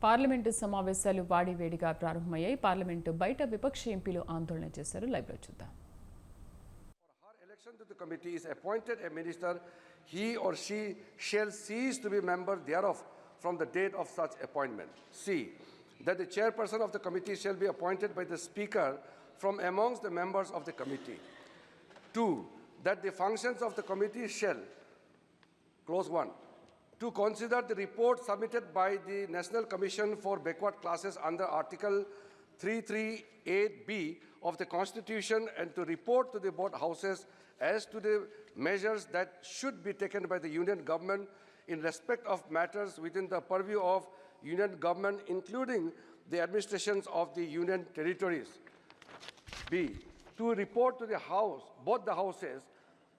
Parliament సమావేశాలు వాడివేడిగా ప్రారంభమయ్యాయి. Parliament బయట విపక్ష ఎంపీలు ఆందోళన చేశారు. లైవ్లో చూద్దాం. Election to the committee is appointed a minister, he or she shall cease to be member thereof from the date of such appointment. C. That the chairperson of the committee shall be appointed by the speaker from amongst the members of the committee. 2. That the functions of the committee shall, clause 1, to consider the report submitted by the National Commission for Backward Classes under Article 338B of the Constitution and to report to the both houses as to the measures that should be taken by the Union Government in respect of matters within the purview of Union Government, including the administrations of the Union Territories. B. To report to the House, both the houses,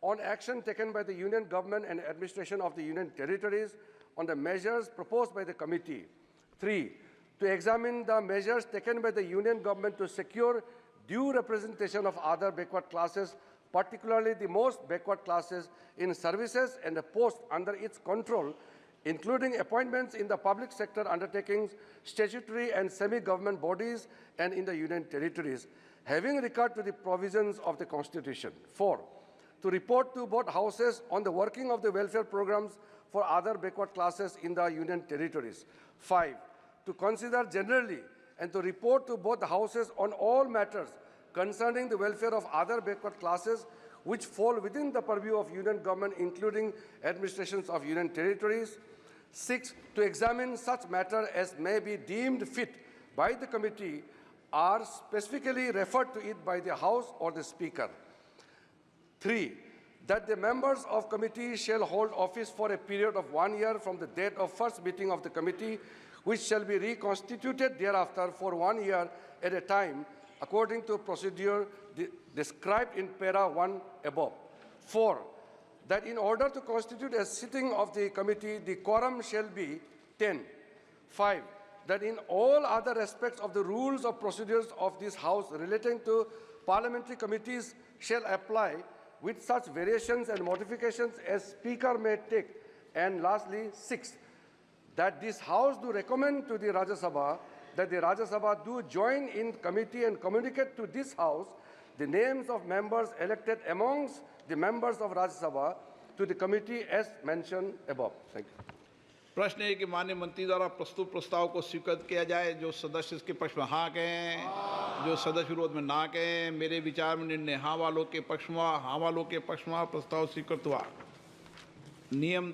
on action taken by the Union Government and administration of the Union Territories on the measures proposed by the committee. 3. To examine the measures taken by the Union Government to secure due representation of other backward classes, particularly the most backward classes in services and the posts under its control, including appointments in the public sector undertakings, statutory and semi-government bodies and in the Union Territories, having regard to the provisions of the Constitution. 4. To report to both houses on the working of the welfare programs for other backward classes in the Union Territories. 5. To consider generally and to report to both houses on all matters concerning the welfare of other backward classes which fall within the purview of Union Government, including administrations of Union Territories. 6. To examine such matter as may be deemed fit by the committee are specifically referred to it by the House or the Speaker. 3. That the members of committee shall hold office for a period of 1 year from the date of first meeting of the committee, which shall be reconstituted thereafter for 1 year at a time, according to procedure described in para 1 above. 4. That in order to constitute a sitting of the committee, the quorum shall be 10. 5. That in all other aspects of the rules of procedures of this House relating to parliamentary committees shall apply with such variations and modifications as Speaker may take. And lastly, 6. That this House do recommend to the Rajya Sabha that the Rajya Sabha do join in committee and communicate to this House the names of members elected amongst the members of Rajya Sabha to the committee as mentioned above. Thank you. प्रश्न है कि माननीय मंत्री द्वारा प्रस्तुत प्रस्ताव को स्वीकृत किया जाए। जो सदस्य इसके पक्ष में हाँ कहें, जो सदस्य विरोध में ना कहें। मेरे विचार में निर्णय हाँ वालों के पक्ष में, हाँ वालों के पक्ष में प्रस्ताव स्वीकृत हुआ। नियम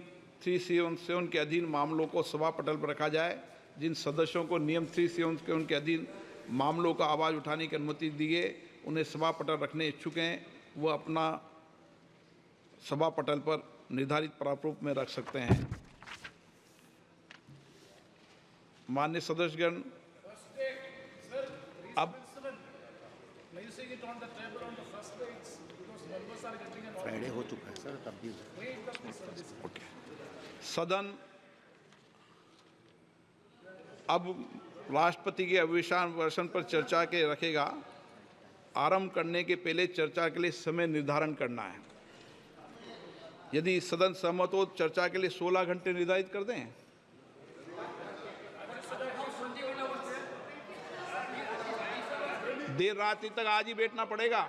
377 के अधीन मामलों को सभा पटल पर रखा जाए। जिन सदस्यों को नियम 377 के उनके अधीन मामलों का आवाज़ उठाने की अनुमति दी गई, उन्हें सभा पटल रखने इच्छुक हैं, वो अपना सभा पटल पर निर्धारित प्रारूप में रख सकते हैं। माननीय सदस्यगण, अब फ्राइडे हो चुका है सर, तब भी सदन अब राष्ट्रपति के अभिभाषण पर चर्चा के रखेगा। आरंभ करने के पहले चर्चा के लिए समय निर्धारण करना है। यदि सदन सहमत हो चर्चा के लिए 16 घंटे निर्धारित कर दें। देर रात तक आज ही बैठना पड़ेगा।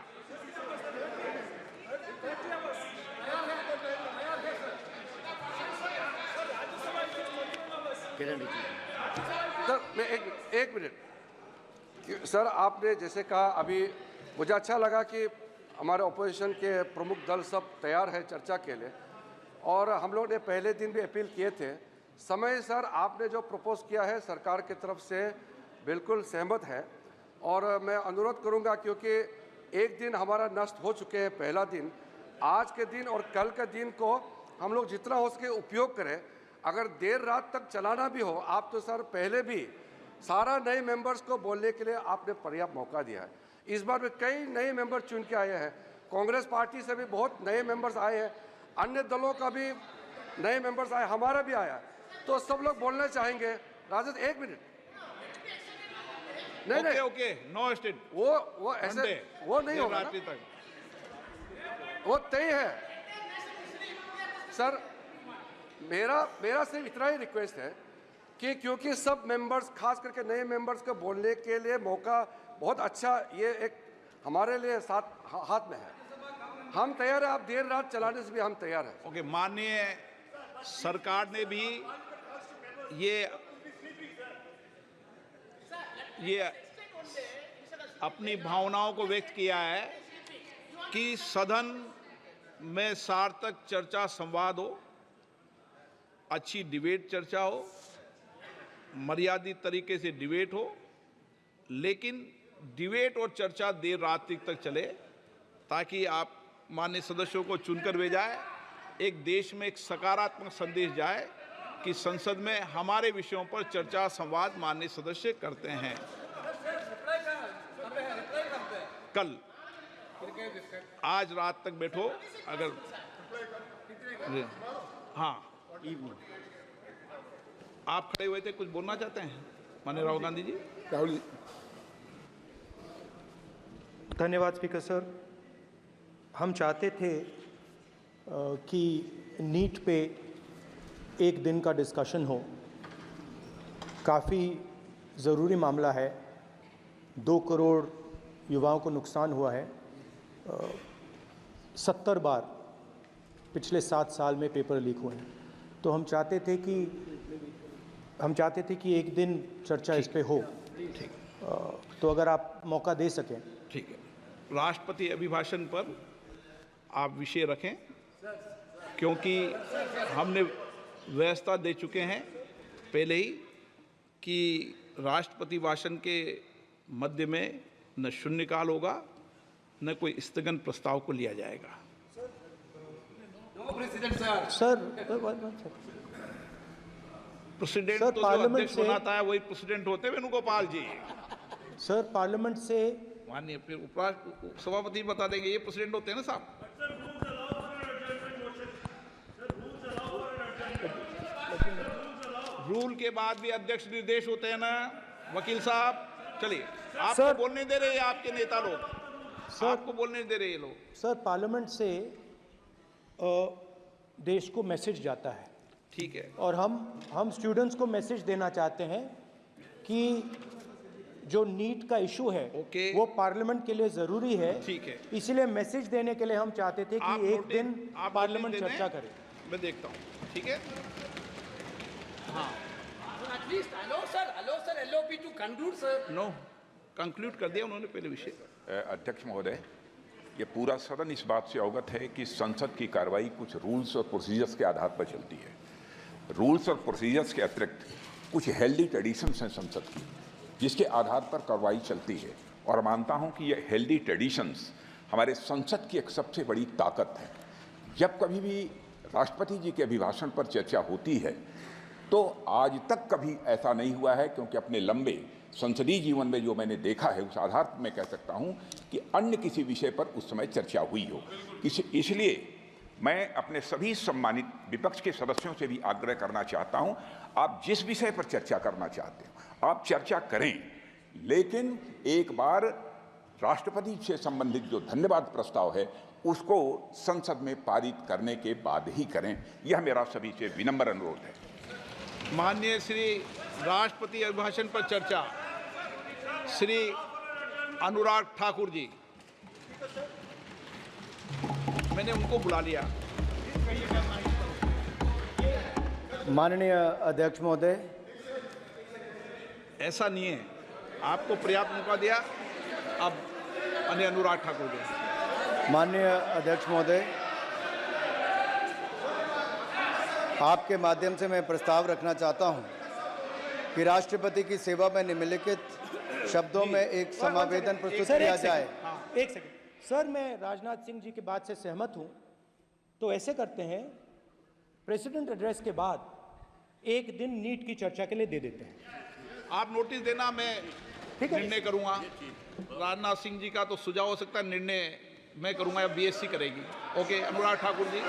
सर मैं एक मिनट सर, आपने जैसे कहा अभी मुझे अच्छा लगा कि हमारे ऑपोजिशन के प्रमुख दल सब तैयार है चर्चा के लिए, और हम लोग ने पहले दिन भी अपील किए थे। समय सर आपने जो प्रपोज किया है सरकार की तरफ से बिल्कुल सहमत है, और मैं अनुरोध करूंगा क्योंकि एक दिन हमारा नष्ट हो चुके हैं, पहला दिन। आज के दिन और कल के दिन को हम लोग जितना हो सके उपयोग करें। अगर देर रात तक चलाना भी हो, आप तो सर पहले भी सारा नए मेंबर्स को बोलने के लिए आपने पर्याप्त मौका दिया है। इस बार में कई नए मेंबर चुन के आए हैं, कांग्रेस पार्टी से भी बहुत नए मेंबर्स आए हैं, अन्य दलों का भी नए मेंबर्स आए, हमारा भी आया। तो सब लोग बोलना चाहेंगे। राजद एक मिनट, नहीं ओके, नहीं ओके, नो स्टेट, वो ऐसे वो नहीं होगा ना, वो तय है सर। मेरा सिर्फ इतना ही रिक्वेस्ट है कि क्योंकि सब मेंबर्स, खास करके नए मेंबर्स को बोलने के लिए मौका बहुत अच्छा, ये एक हमारे लिए हाथ में है। हम तैयार हैं, आप देर रात चलाने से भी हम तैयार हैं। ओके, माननीय सरकार ने भी ये अपनी भावनाओं को व्यक्त किया है कि सदन में सार्थक चर्चा संवाद हो, अच्छी डिबेट चर्चा हो, मर्यादित तरीके से डिबेट हो, लेकिन डिबेट और चर्चा देर रात तक चले, ताकि आप माननीय सदस्यों को चुनकर भेजाए, एक देश में एक सकारात्मक संदेश जाए कि संसद में हमारे विषयों पर चर्चा संवाद माननीय सदस्य करते हैं। कल आज रात तक बैठो, अगर हाँ आप खड़े हुए थे, कुछ बोलना चाहते हैं माननीय राहुल गांधी जी? राहुल जी। धन्यवाद स्पीकर सर। हम चाहते थे कि नीट पे एक दिन का डिस्कशन हो। काफ़ी ज़रूरी मामला है, 2 करोड़ युवाओं को नुकसान हुआ है। 70 बार पिछले 7 साल में पेपर लीक हुए हैं। तो हम चाहते थे कि एक दिन चर्चा इस पे हो। तो अगर आप मौका दे सकें। ठीक है, राष्ट्रपति अभिभाषण पर आप विषय रखें, क्योंकि हमने व्यवस्था दे चुके हैं पहले ही कि राष्ट्रपति भाषण के मध्य में न शून्यकाल होगा, न कोई स्थगन प्रस्ताव को लिया जाएगा। सर प्रेसिडेंट सर, तो जो पार्लियामेंट अध्यक्ष से- बनाता है वही प्रेसिडेंट होते हैं वेणुगोपाल जी। सर पार्लियामेंट से माननीय फिर सभापति बता देंगे, ये प्रेसिडेंट होते हैं ना साहब। रूल के बाद भी अध्यक्ष निर्देश होते हैं ना वकील साहब। चलिए, आपको सर- बोलने दे रहे हैं आपके नेता लोग, सर- आपको बोलने दे रहे हैं लोग। सर पार्लियामेंट से देश को मैसेज जाता है, ठीक है, और हम स्टूडेंट्स को मैसेज देना चाहते हैं कि जो नीट का इशू है ओके। वो पार्लियामेंट के लिए ज़रूरी है। ठीक है। इसलिए मैसेज देने के लिए हम चाहते थे आप कि एक नोटिस- दिन आप पार्लियामेंट नोटिस दे चर्चा दें, करे। मैं देखता हूँ। ठीक है, At least allow sir LOP to conclude, sir. No conclude कर दिया उन्होंने पहले विषय। अध्यक्ष महोदय, ये पूरा सदन इस बात से अवगत है कि संसद की कार्रवाई कुछ रूल्स और प्रोसीजर्स के आधार पर चलती है। रूल्स और प्रोसीजर्स के अतिरिक्त कुछ हेल्दी ट्रेडिशंस हैं संसद की, जिसके आधार पर कार्रवाई चलती है। और मानता हूं कि ये हेल्दी ट्रेडिशंस हमारे संसद की एक सबसे बड़ी ताकत है। जब कभी भी राष्ट्रपति जी के अभिभाषण पर चर्चा होती है तो आज तक कभी ऐसा नहीं हुआ है, क्योंकि अपने लंबे संसदीय जीवन में जो मैंने देखा है उस आधार पर मैं कह सकता हूं कि अन्य किसी विषय पर उस समय चर्चा हुई हो। इसलिए मैं अपने सभी सम्मानित विपक्ष के सदस्यों से भी आग्रह करना चाहता हूं, आप जिस विषय पर चर्चा करना चाहते हो आप चर्चा करें, लेकिन एक बार राष्ट्रपति से संबंधित जो धन्यवाद प्रस्ताव है उसको संसद में पारित करने के बाद ही करें। यह मेरा सभी से विनम्र अनुरोध है। माननीय श्री राष्ट्रपति अभिभाषण पर चर्चा, श्री अनुराग ठाकुर जी, मैंने उनको बुला लिया। माननीय अध्यक्ष महोदय, ऐसा नहीं है, आपको पर्याप्त मौका दिया। अब अनुराग ठाकुर जी। माननीय अध्यक्ष महोदय, आपके माध्यम से मैं प्रस्ताव रखना चाहता हूं कि राष्ट्रपति की सेवा में निम्नलिखित शब्दों में एक समावेदन प्रस्तुत किया जाए। एक सेकंड सर, मैं राजनाथ सिंह जी की बात से सहमत हूं। तो ऐसे करते हैं, प्रेसिडेंट एड्रेस के बाद एक दिन नीट की चर्चा के लिए दे देते हैं। आप नोटिस देना, मैं ठीक है। निर्णय करूंगा। राजनाथ सिंह जी का तो सुझाव हो सकता है, निर्णय मैं करूंगा या बीएससी करेगी। ओके, अनुराग ठाकुर जी।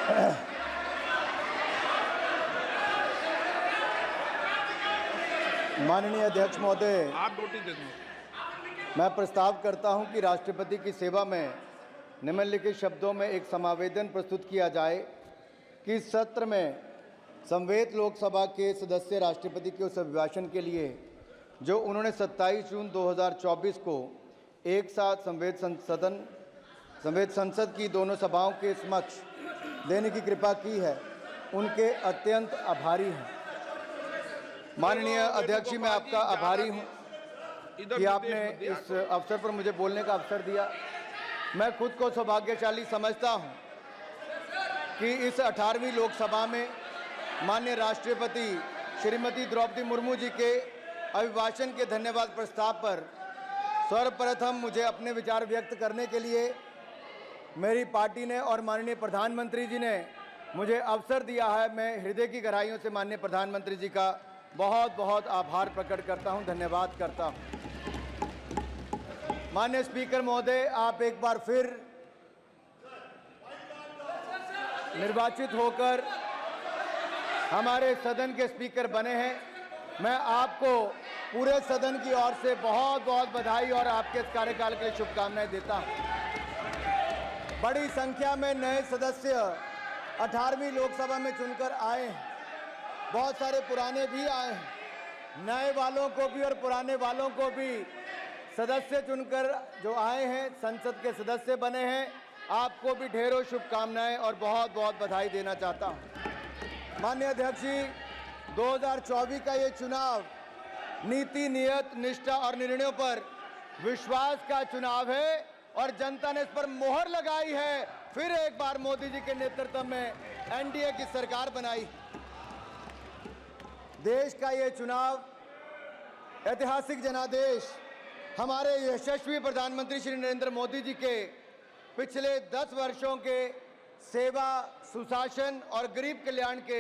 माननीय अध्यक्ष महोदय, आप नोटिस दे दें। मैं प्रस्ताव करता हूं कि राष्ट्रपति की सेवा में निम्नलिखित शब्दों में एक समावेदन प्रस्तुत किया जाए कि इस सत्र में संवेद लोकसभा के सदस्य राष्ट्रपति के उस अभिभाषण के लिए जो उन्होंने 27 जून 2024 को एक साथ संवेद संसद की दोनों सभाओं के समक्ष देने की कृपा की है, उनके अत्यंत आभारी हैं। माननीय अध्यक्ष जी, मैं आपका आभारी हूं कि आपने इस अवसर पर मुझे बोलने का अवसर दिया। मैं खुद को सौभाग्यशाली समझता हूं कि इस 18वीं लोकसभा में माननीय राष्ट्रपति श्रीमती द्रौपदी मुर्मू जी के अभिभाषण के धन्यवाद प्रस्ताव पर सर्वप्रथम मुझे अपने विचार व्यक्त करने के लिए मेरी पार्टी ने और माननीय प्रधानमंत्री जी ने मुझे अवसर दिया है। मैं हृदय की गहराइयों से माननीय प्रधानमंत्री जी का बहुत बहुत आभार प्रकट करता हूं, धन्यवाद करता हूं। माननीय स्पीकर महोदय, आप एक बार फिर निर्वाचित होकर हमारे सदन के स्पीकर बने हैं। मैं आपको पूरे सदन की ओर से बहुत बहुत बधाई और आपके इस कार्यकाल के लिए शुभकामनाएं देता हूं। बड़ी संख्या में नए सदस्य 18वीं लोकसभा में चुनकर आए हैं। बहुत सारे पुराने भी आए हैं। नए वालों को भी और पुराने वालों को भी सदस्य चुनकर जो आए हैं, संसद के सदस्य बने हैं, आपको भी ढेरों शुभकामनाएं और बहुत बहुत बधाई देना चाहता हूं। माननीय अध्यक्ष जी, 2024 का ये चुनाव नीति, नियत, निष्ठा और निर्णयों पर विश्वास का चुनाव है और जनता ने इस पर मोहर लगाई है। फिर एक बार मोदी जी के नेतृत्व में एनडीए की सरकार बनाई। देश का ये चुनाव ऐतिहासिक जनादेश हमारे यशस्वी प्रधानमंत्री श्री नरेंद्र मोदी जी के पिछले 10 वर्षों के सेवा, सुशासन और गरीब कल्याण के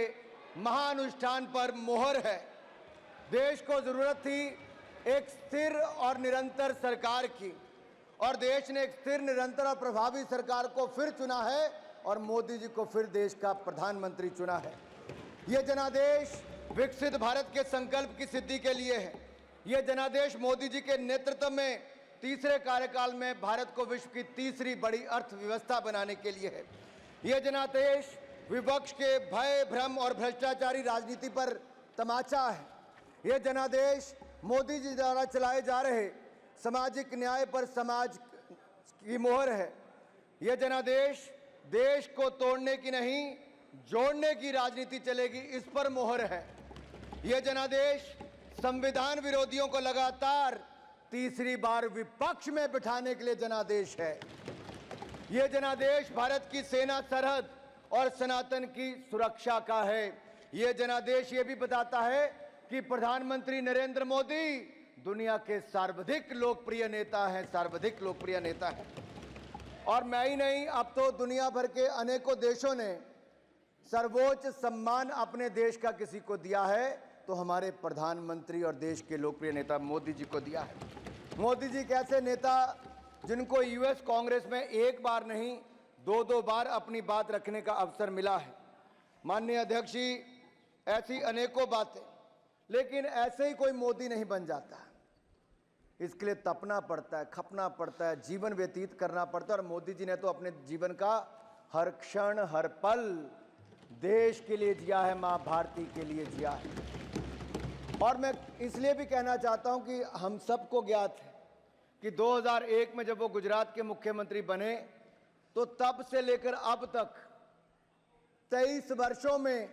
महानुष्ठान पर मोहर है। देश को जरूरत थी एक स्थिर और निरंतर सरकार की, और देश ने एक स्थिर, निरंतर और प्रभावी सरकार को फिर चुना है और मोदी जी को फिर देश का प्रधानमंत्री चुना है। ये जनादेश विकसित भारत के संकल्प की सिद्धि के लिए है। ये जनादेश मोदी जी के नेतृत्व में तीसरे कार्यकाल में भारत को विश्व की तीसरी बड़ी अर्थव्यवस्था बनाने के लिए है। ये जनादेश विपक्ष के भय, भ्रम और भ्रष्टाचारी राजनीति पर तमाचा है। ये जनादेश मोदी जी द्वारा चलाए जा रहे सामाजिक न्याय पर समाज की मोहर है। ये जनादेश देश को तोड़ने की नहीं, जोड़ने की राजनीति चलेगी, इस पर मोहर है। ये जनादेश संविधान विरोधियों को लगातार तीसरी बार विपक्ष में बिठाने के लिए जनादेश है। ये जनादेश भारत की सेना, सरहद और सनातन की सुरक्षा का है। ये जनादेश ये भी बताता है कि प्रधानमंत्री नरेंद्र मोदी दुनिया के सर्वाधिक लोकप्रिय नेता हैं, सर्वाधिक लोकप्रिय नेता हैं। और मैं ही नहीं, अब तो दुनिया भर के अनेकों देशों ने सर्वोच्च सम्मान अपने देश का किसी को दिया है तो हमारे प्रधानमंत्री और देश के लोकप्रिय नेता मोदी जी को दिया है। मोदी जी कैसे नेता जिनको यूएस कांग्रेस में एक बार नहीं 2-2 बार अपनी बात रखने का अवसर मिला है। माननीय अध्यक्ष जी, ऐसी अनेकों बातें, लेकिन ऐसे ही कोई मोदी नहीं बन जाता। इसके लिए तपना पड़ता है, खपना पड़ता है, जीवन व्यतीत करना पड़ता है। और मोदी जी ने तो अपने जीवन का हर क्षण, हर पल देश के लिए जिया है, माँ भारती के लिए जिया है। और मैं इसलिए भी कहना चाहता हूं कि हम सबको ज्ञात है कि 2001 में जब वो गुजरात के मुख्यमंत्री बने तो तब से लेकर अब तक 23 वर्षों में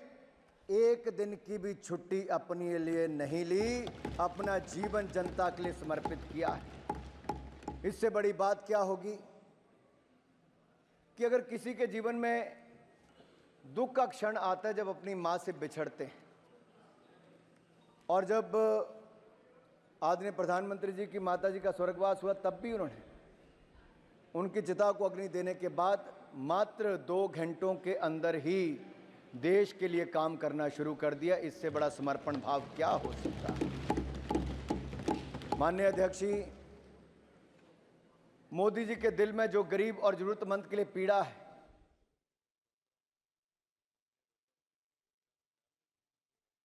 एक दिन की भी छुट्टी अपने लिए नहीं ली, अपना जीवन जनता के लिए समर्पित किया है। इससे बड़ी बात क्या होगी कि अगर किसी के जीवन में दुख का क्षण आता है जब अपनी मां से बिछड़ते हैं, और जब आदरणीय प्रधानमंत्री जी की माता जी का स्वर्गवास हुआ तब भी उन्होंने उनकी चिता को अग्नि देने के बाद मात्र 2 घंटों के अंदर ही देश के लिए काम करना शुरू कर दिया। इससे बड़ा समर्पण भाव क्या हो सकता है। माननीय अध्यक्ष जी, मोदी जी के दिल में जो गरीब और जरूरतमंद के लिए पीड़ा है